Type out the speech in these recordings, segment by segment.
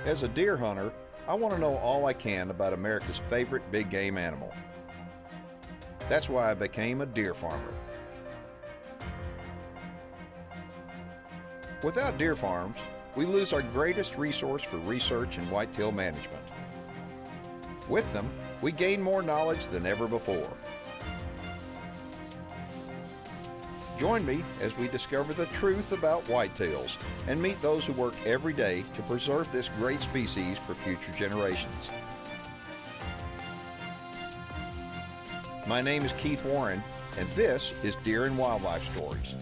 As a deer hunter, I want to know all I can about America's favorite big game animal. That's why I became a deer farmer. Without deer farms, we lose our greatest resource for research and whitetail management. With them, we gain more knowledge than ever before. Join me as we discover the truth about whitetails and meet those who work every day to preserve this great species for future generations. My name is Keith Warren, and this is Deer and Wildlife Stories.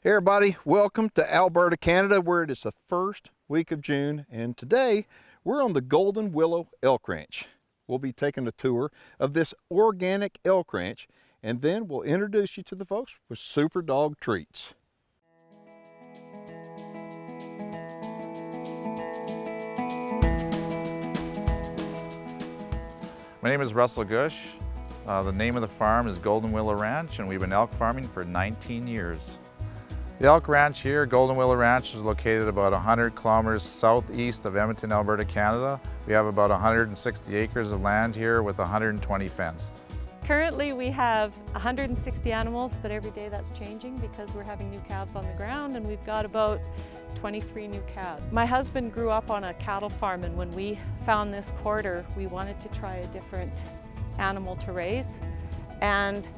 Hey everybody, welcome to Alberta, Canada, where it is the first week of June, and today we're on the Golden Willow Elk Ranch. We'll be taking a tour of this organic elk ranch, and then we'll introduce you to the folks with Super Dog Treats. My name is Russell Gush. The name of the farm is Golden Willow Ranch, and we've been elk farming for 19 years. The elk ranch here, Golden Willow Ranch, is located about 100 kilometers southeast of Edmonton, Alberta, Canada. We have about 160 acres of land here with 120 fenced. Currently we have 160 animals, but every day that's changing because we're having new calves on the ground, and we've got about 23 new calves. My husband grew up on a cattle farm, and when we found this quarter, we wanted to try a different animal to raise. And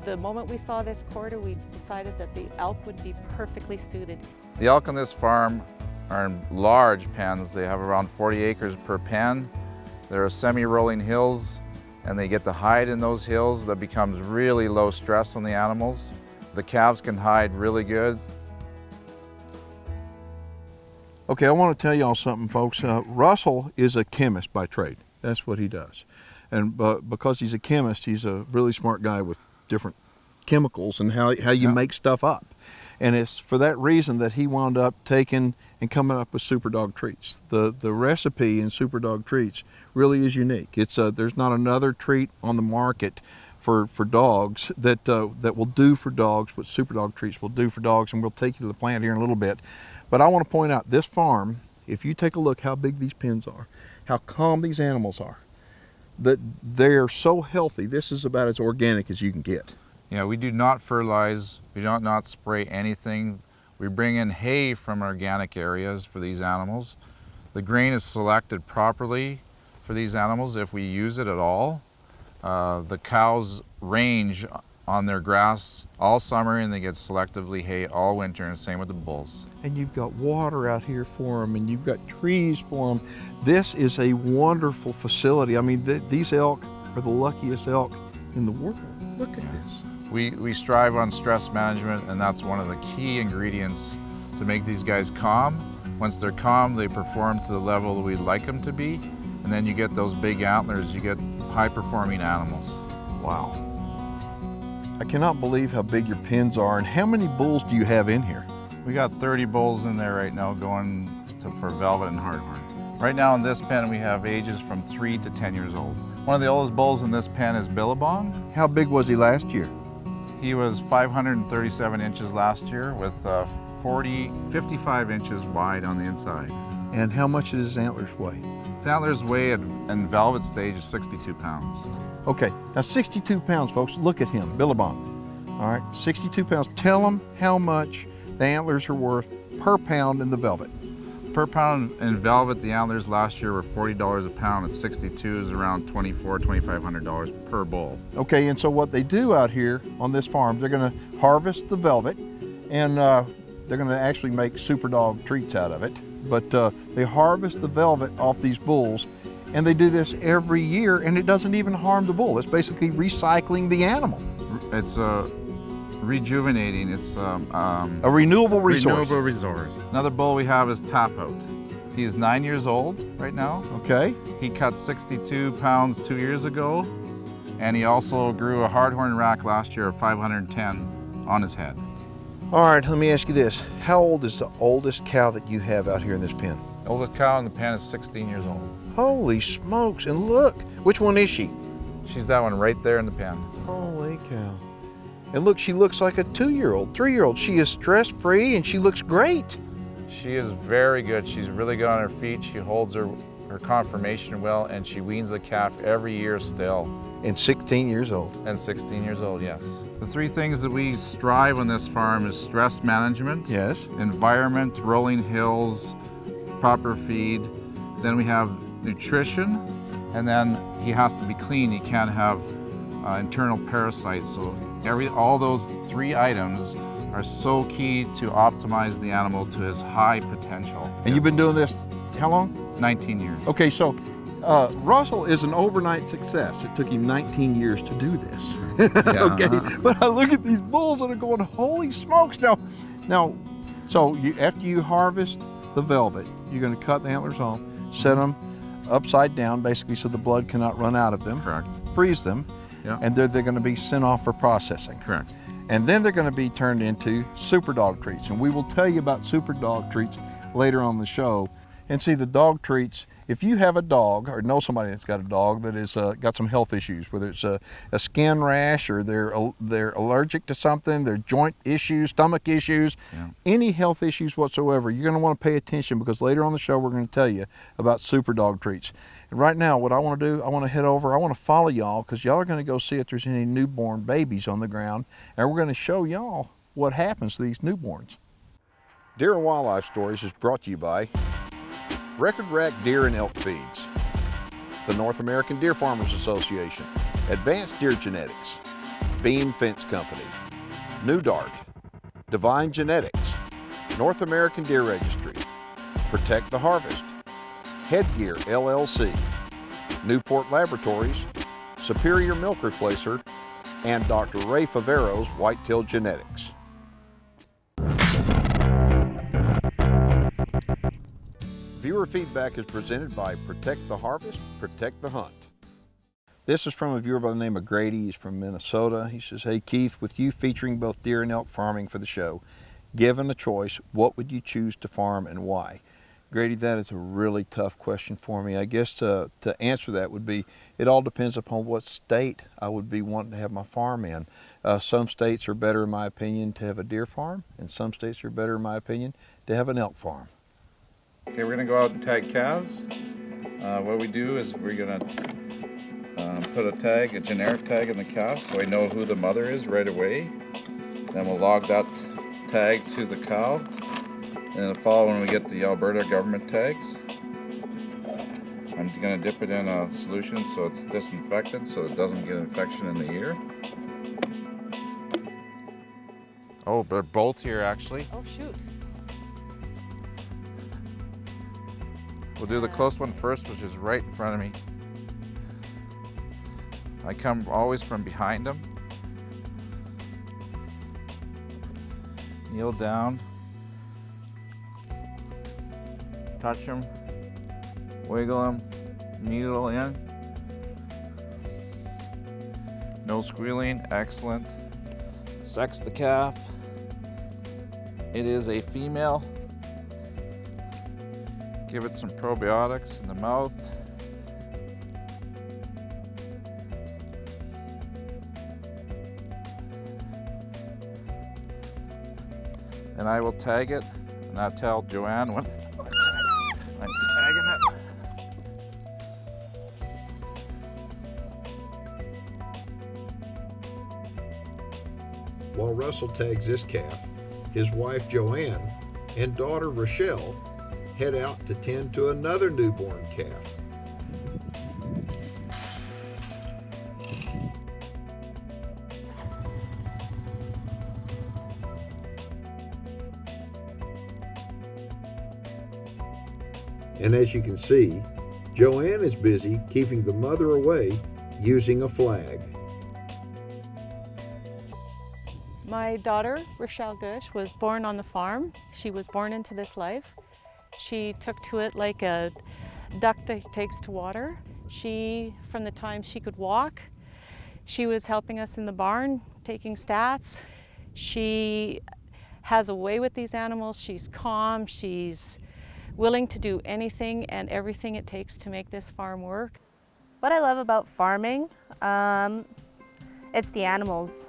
the moment we saw this quarter, we decided that the elk would be perfectly suited. The elk on this farm are in large pens. They have around 40 acres per pen. There are semi-rolling hills, and they get to hide in those hills. That becomes really low stress on the animals. The calves can hide really good. Okay, I want to tell y'all something, folks. Russell is a chemist by trade. That's what he does. And because he's a chemist, he's a really smart guy with different chemicals and how you make stuff up. And it's for that reason that he wound up taking and coming up with Super Dog Treats. The recipe in Super Dog Treats really is unique. It's there's not another treat on the market for dogs that will do for dogs what Super Dog Treats will do for dogs, and we'll take you to the plant here in a little bit. But I want to point out this farm, if you take a look how big these pens are, how calm these animals are, that they're so healthy. This is about as organic as you can get. Yeah, we do not fertilize, we do not spray anything. We bring in hay from organic areas for these animals. The grain is selected properly for these animals if we use it at all. The cows range on their grass all summer, and they get selectively hay all winter, and same with the bulls. And you've got water out here for them, and you've got trees for them. This is a wonderful facility. I mean, these elk are the luckiest elk in the world. Look at this. We strive on stress management, and that's one of the key ingredients to make these guys calm. Once they're calm, they perform to the level that we'd like them to be, and then you get those big antlers, you get high-performing animals. Wow. I cannot believe how big your pens are, and how many bulls do you have in here? We got 30 bulls in there right now going for velvet and hardhorn. Right now in this pen we have ages from 3 to 10 years old. One of the oldest bulls in this pen is Billabong. How big was he last year? He was 537 inches last year with 55 inches wide on the inside. And how much does his antlers weigh? The antlers weigh in velvet stage is 62 pounds. Okay, now 62 pounds, folks. Look at him, Billabong. All right, 62 pounds. Tell them how much the antlers are worth per pound in the velvet. Per pound in velvet, the antlers last year were $40 a pound, and 62 is around $2,500 per bull. Okay, and so what they do out here on this farm, they're gonna harvest the velvet, and they're gonna actually make Super Dog Treats out of it. But they harvest the velvet off these bulls, and they do this every year, and it doesn't even harm the bull. It's basically recycling the animal. It's rejuvenating. It's a renewable resource. Renewable resource. Another bull we have is Tap Out. He is 9 years old right now. Okay. He cut 62 pounds 2 years ago, and he also grew a hardhorn rack last year of 510 on his head. All right, let me ask you this. How old is the oldest cow that you have out here in this pen? The oldest cow in the pen is 16 years old. Holy smokes, and look, which one is she? She's that one right there in the pen. Holy cow. And look, she looks like a 2-year-old, 3-year-old. She is stress-free and she looks great. She is very good. She's really good on her feet. She holds her conformation well, and she weans the calf every year still. And 16 years old. And 16 years old, yes. The 3 things that we strive on this farm is stress management, Yes. environment, rolling hills, proper feed. Then we have nutrition, and then he has to be clean. He can't have internal parasites. So all those 3 items are so key to optimize the animal to his high potential. And you've been doing this how long? 19 years. Okay, so Russell is an overnight success. It took him 19 years to do this. Yeah, Okay, but I look at these bulls and I'm going, holy smokes. Now, so after you harvest the velvet, you're going to cut the antlers off, set them upside down, basically, so the blood cannot run out of them. Correct. Freeze them, Yeah. and they're going to be sent off for processing. Correct. And then they're going to be turned into super dog treats. And we will tell you about super dog treats later on the show. And see, the dog treats, if you have a dog or know somebody that's got a dog that is got some health issues, whether it's a skin rash or they're allergic to something, their joint issues, stomach issues, any health issues whatsoever, you're going to want to pay attention, because later on the show we're going to tell you about super dog treats. And right now, what I want to do, I want to head over, I want to follow y'all, because y'all are going to go see if there's any newborn babies on the ground, and we're going to show y'all what happens to these newborns. Deer and Wildlife Stories is brought to you by Record Rack Deer and Elk Feeds, the North American Deer Farmers Association, Advanced Deer Genetics, Beam Fence Company, New Dart, Divine Genetics, North American Deer Registry, Protect the Harvest, Headgear LLC, Newport Laboratories, Superior Milk Replacer, and Dr. Ray Favero's Whitetail Genetics. Viewer feedback is presented by Protect the Harvest, Protect the Hunt. This is from a viewer by the name of Grady. He's from Minnesota. He says, hey Keith, with you featuring both deer and elk farming for the show, given a choice, what would you choose to farm and why? Grady, that is a really tough question for me. I guess to answer that would be, it all depends upon what state I would be wanting to have my farm in. Some states are better, in my opinion, to have a deer farm, and some states are better, in my opinion, to have an elk farm. Okay, we're gonna go out and tag calves. What we do is we're gonna put a tag, a generic tag in the calf, so we know who the mother is right away. Then we'll log that tag to the cow, and it'll follow when we get the Alberta government tags. I'm gonna dip it in a solution so it's disinfected, so it doesn't get infection in the ear. Oh, they're both here actually. Oh, shoot. We'll do the close one first, which is right in front of me. I come always from behind them. Kneel down. Touch them. Wiggle them. Needle in. No squealing. Excellent. Sex the calf. It is a female. Give it some probiotics in the mouth. And I will tag it, and I'll tell Joanne when I'm tagging it. While Russell tags this calf, his wife Joanne and daughter Rochelle head out to tend to another newborn calf. And as you can see, Joanne is busy keeping the mother away using a flag. My daughter, Rochelle Gush, was born on the farm. She was born into this life. She took to it like a duck takes to water. From the time she could walk, she was helping us in the barn, taking stats. She has a way with these animals. She's calm. She's willing to do anything and everything it takes to make this farm work. What I love about farming, it's the animals.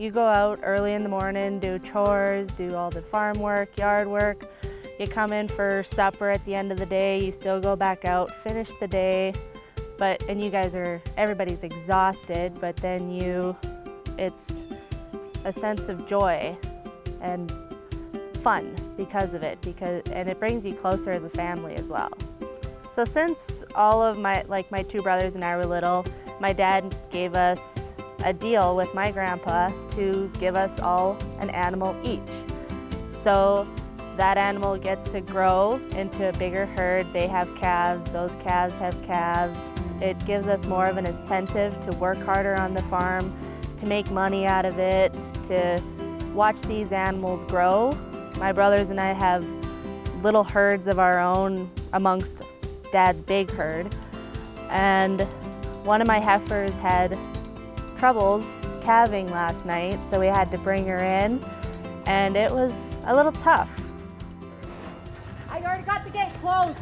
You go out early in the morning, do chores, do all the farm work, yard work. You come in for supper at the end of the day, you still go back out, finish the day, and you guys everybody's exhausted, but then it's a sense of joy and fun because of it, and it brings you closer as a family as well. So since all of my two brothers and I were little, my dad gave us a deal with my grandpa to give us all an animal each. So that animal gets to grow into a bigger herd. They have calves, those calves have calves. It gives us more of an incentive to work harder on the farm, to make money out of it, to watch these animals grow. My brothers and I have little herds of our own amongst Dad's big herd. And one of my heifers had troubles calving last night, so we had to bring her in, and it was a little tough. I already got the gate closed.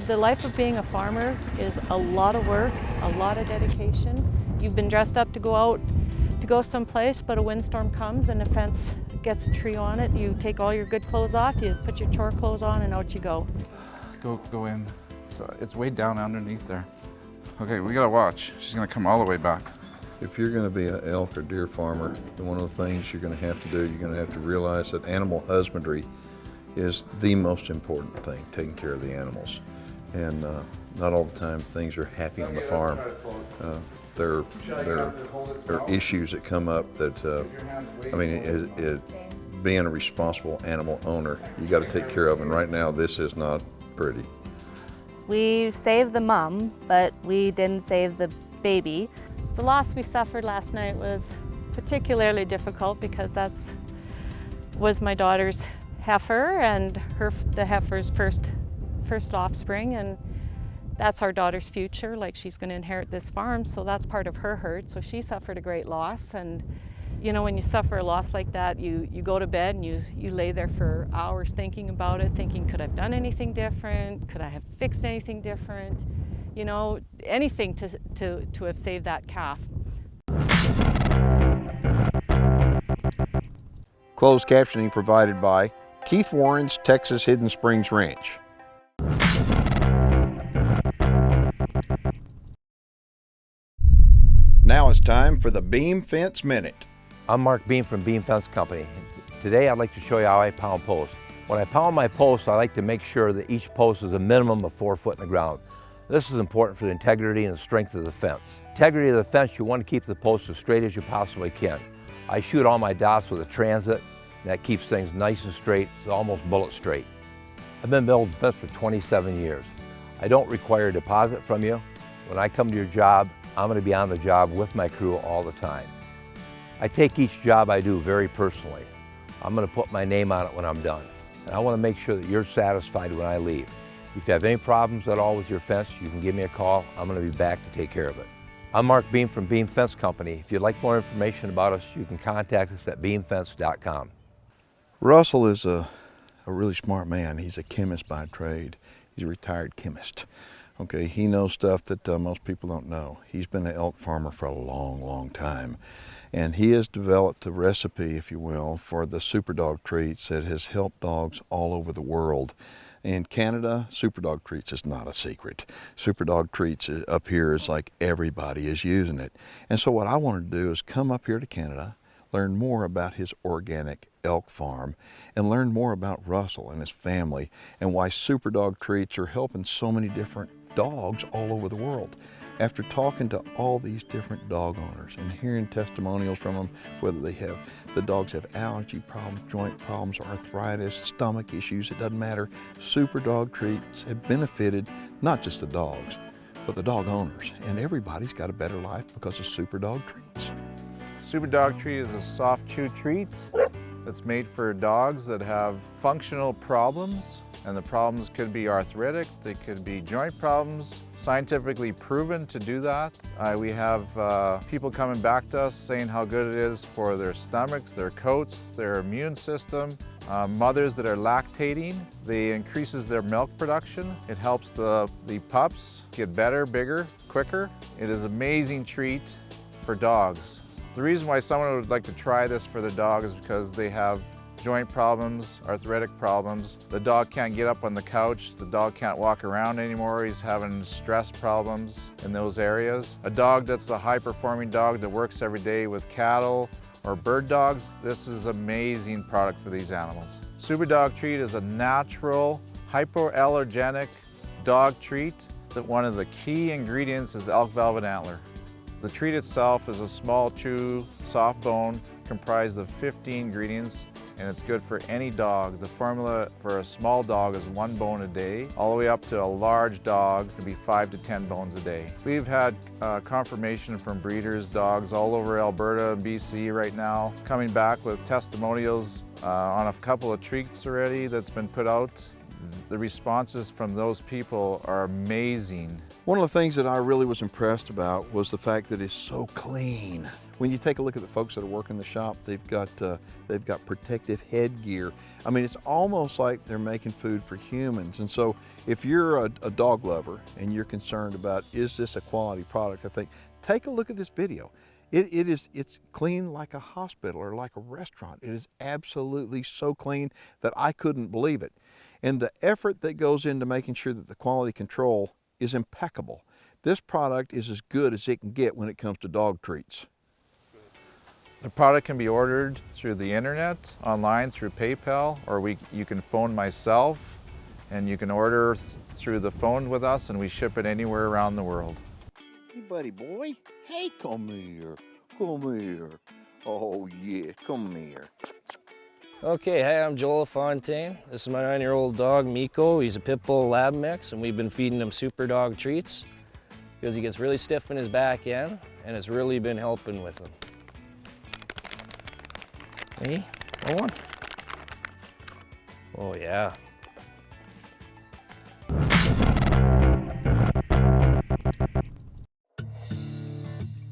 The life of being a farmer is a lot of work, a lot of dedication. You've been dressed up to go out, to go someplace, but a windstorm comes and a fence gets a tree on it. You take all your good clothes off, you put your chore clothes on, and out you go. Go in. It's way down underneath there. Okay, we gotta watch. She's gonna come all the way back. If you're going to be an elk or deer farmer, one of the things you're going to have to do, you're going to have to realize that animal husbandry is the most important thing, taking care of the animals. And not all the time things are happy on the farm. There are issues that come up that, being a responsible animal owner, you got to take care of, and right now this is not pretty. We saved the mom, but we didn't save the baby. The loss we suffered last night was particularly difficult because was my daughter's heifer and the heifer's first offspring, and that's our daughter's future. Like, she's going to inherit this farm, so that's part of her herd. So she suffered a great loss, and you know, when you suffer a loss like that, you go to bed and you lay there for hours thinking about it, thinking, could I have done anything different? Could I have fixed anything different? You know, anything to have saved that calf. Closed captioning provided by Keith Warren's Texas Hidden Springs Ranch. Now it's time for the Beam Fence Minute. I'm Mark Beam from Beam Fence Company. Today I'd like to show you how I pound posts. When I pound my posts, I like to make sure that each post is a minimum of 4 foot in the ground. This is important for the integrity and the strength of the fence. Integrity of the fence, you want to keep the posts as straight as you possibly can. I shoot all my dots with a transit, and that keeps things nice and straight. It's almost bullet straight. I've been building fence for 27 years. I don't require a deposit from you. When I come to your job, I'm going to be on the job with my crew all the time. I take each job I do very personally. I'm going to put my name on it when I'm done. And I want to make sure that you're satisfied when I leave. If you have any problems at all with your fence, you can give me a call. I'm going to be back to take care of it. I'm Mark Beam from Beam Fence Company. If you'd like more information about us, you can contact us at beamfence.com. Russell is a really smart man. He's a chemist by trade. He's a retired chemist. Okay, he knows stuff that most people don't know. He's been an elk farmer for a long, long time. And he has developed a recipe, if you will, for the Super Dog treats that has helped dogs all over the world. In Canada, Super Dog treats is not a secret. Super Dog treats up here is like everybody is using it. And so what I wanted to do is come up here to Canada, learn more about his organic elk farm, and learn more about Russell and his family and why Super Dog treats are helping so many different dogs all over the world. After talking to all these different dog owners and hearing testimonials from them, whether the dogs have allergy problems, joint problems, arthritis, stomach issues, it doesn't matter. Super Dog treats have benefited not just the dogs, but the dog owners. And everybody's got a better life because of Super Dog treats. Super Dog Treat is a soft chew treat that's made for dogs that have functional problems. And the problems could be arthritic, they could be joint problems, scientifically proven to do that. We have people coming back to us saying how good it is for their stomachs, their coats, their immune system. Mothers that are lactating, it increases their milk production. It helps the pups get better, bigger, quicker. It is an amazing treat for dogs. The reason why someone would like to try this for their dog is because they have joint problems, arthritic problems. The dog can't get up on the couch. The dog can't walk around anymore. He's having stress problems in those areas. A dog that's a high-performing dog that works every day with cattle or bird dogs, this is an amazing product for these animals. Super Dog Treat is a natural, hypoallergenic dog treat that one of the key ingredients is elk velvet antler. The treat itself is a small chew, soft bone comprised of 15 ingredients, and it's good for any dog. The formula for a small dog is 1 bone a day, all the way up to a large dog could be 5 to 10 bones a day. We've had confirmation from breeders, dogs all over Alberta and BC right now, coming back with testimonials on a couple of treats already that's been put out. The responses from those people are amazing. One of the things that I really was impressed about was the fact that it's so clean. When you take a look at the folks that are working the shop, they've got protective headgear. I mean, it's almost like they're making food for humans. And so if you're a dog lover and you're concerned about, is this a quality product, I think, take a look at this video. It's clean like a hospital or like a restaurant. It is absolutely so clean that I couldn't believe it. And the effort that goes into making sure that the quality control is impeccable. This product is as good as it can get when it comes to dog treats. The product can be ordered through the internet, online through PayPal, or you can phone myself and you can order through the phone with us, and we ship it anywhere around the world. Hey buddy boy, hey, come here, come here. Oh yeah, come here. Okay, hi, I'm Joel Fontaine. This is my 9-year-old dog, Miko. He's a pit bull lab mix, and we've been feeding him Super Dog treats because he gets really stiff in his back end, and it's really been helping with him. Hey, go on. Oh yeah.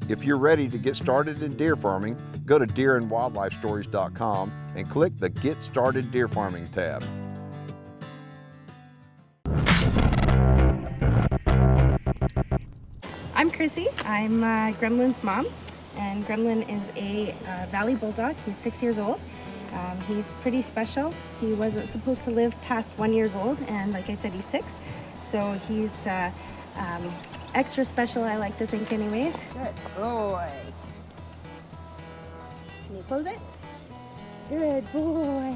If you're ready to get started in deer farming, go to deerandwildlifestories.com and click the Get Started Deer Farming tab. I'm Chrissy. I'm Gremlin's mom, and Gremlin is a Valley Bulldog. He's 6 years old. He's pretty special. He wasn't supposed to live past 1 year old, and like I said, he's 6. So he's extra special, I like to think anyways. Good boy. Can you close it? Good boy.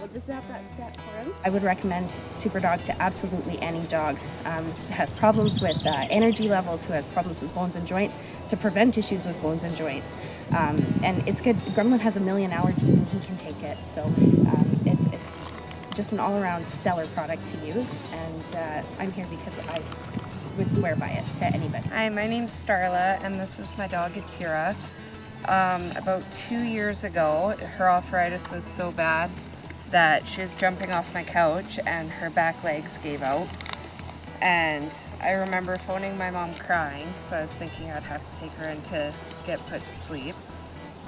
We'll just have that strap for him. I would recommend Super Dog to absolutely any dog that has problems with energy levels, who has problems with bones and joints, to prevent issues with bones and joints. And it's good. Gremlin has 1 million allergies and he can take it. So it's just an all-around stellar product to use. And I'm here because I would swear by it to anybody. Hi, my name's Starla, and this is my dog Akira. About 2 years ago, her arthritis was so bad that she was jumping off my couch and her back legs gave out. And I remember phoning my mom crying, so I was thinking I'd have to take her in to get put to sleep.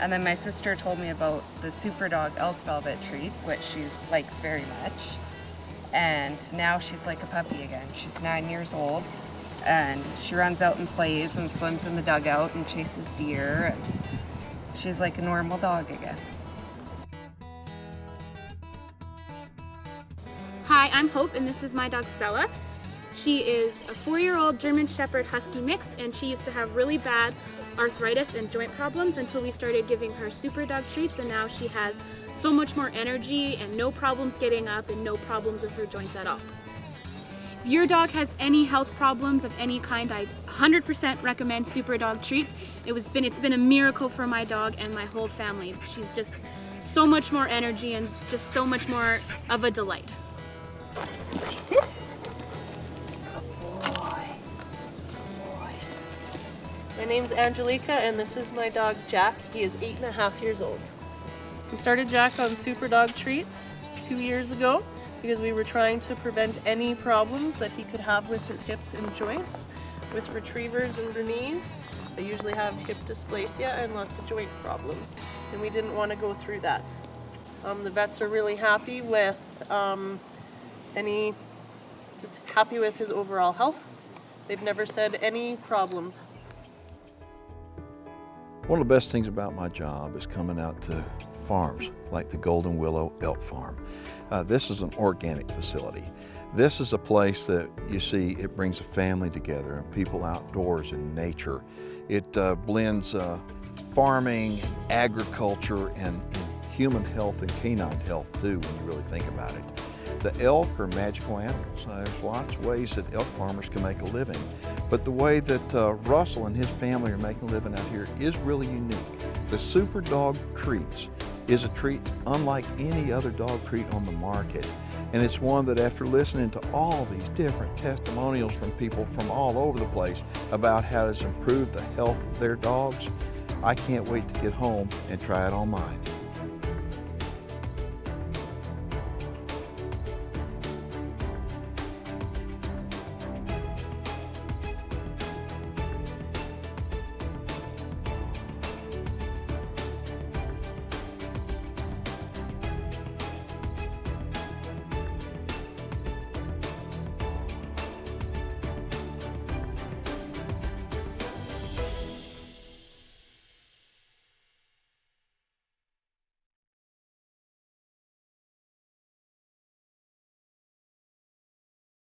And then my sister told me about the Super Dog Elk Velvet treats, which she likes very much. And now she's like a puppy again. She's 9 years old. And she runs out and plays and swims in the dugout and chases deer. And she's like a normal dog again. Hi, I'm Hope, and this is my dog Stella. She is a 4-year-old German Shepherd Husky mix, and she used to have really bad arthritis and joint problems until we started giving her Super Dog treats, and now she has so much more energy and no problems getting up and no problems with her joints at all. If your dog has any health problems of any kind, I 100% recommend Super Dog treats. It's been a miracle for my dog and my whole family. She's just so much more energy and just so much more of a delight. Sit. My name's Angelica, and this is my dog Jack. He is 8.5 years old. We started Jack on Super Dog treats 2 years ago because we were trying to prevent any problems that he could have with his hips and joints. With retrievers and Bernese, they usually have hip dysplasia and lots of joint problems, and we didn't want to go through that. The vets are really happy with just happy with his overall health. They've never said any problems. One of the best things about my job is coming out to farms like the Golden Willow Elk Farm. This is an organic facility. This is a place that you see it brings a family together and people outdoors in nature. It blends farming, agriculture, and human health and canine health too when you really think about it. The elk are magical animals. There's lots of ways that elk farmers can make a living, but the way that Russell and his family are making a living out here is really unique. The Super Dog Treats is a treat unlike any other dog treat on the market, and it's one that after listening to all these different testimonials from people from all over the place about how it's improved the health of their dogs, I can't wait to get home and try it on mine.